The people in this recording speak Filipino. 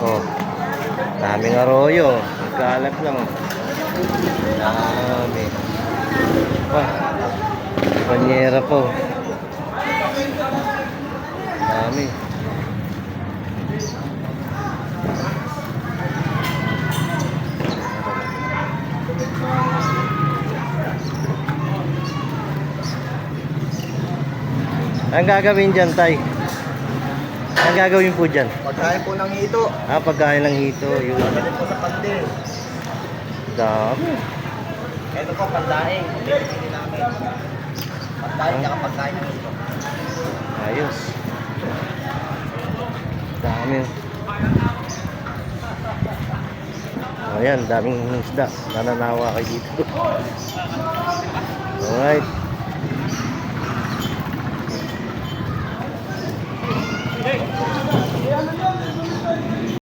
Oh, daming arroyo. Magkalat lang. Dami. Wah, banyera po. Dami. Ang gagawin dyan, Tay? Ang gagawin po dyan? Pagkain po ng hito. Pagkain ng hito. Yun. Pagkain po sa pandil. Dami. Ito po, pandaing. Pagkain namin. Pandaing tsaka pagkain ng hito. Ayos. Dami. Ayan, daming isda. Nananawa kayo dito. Alright.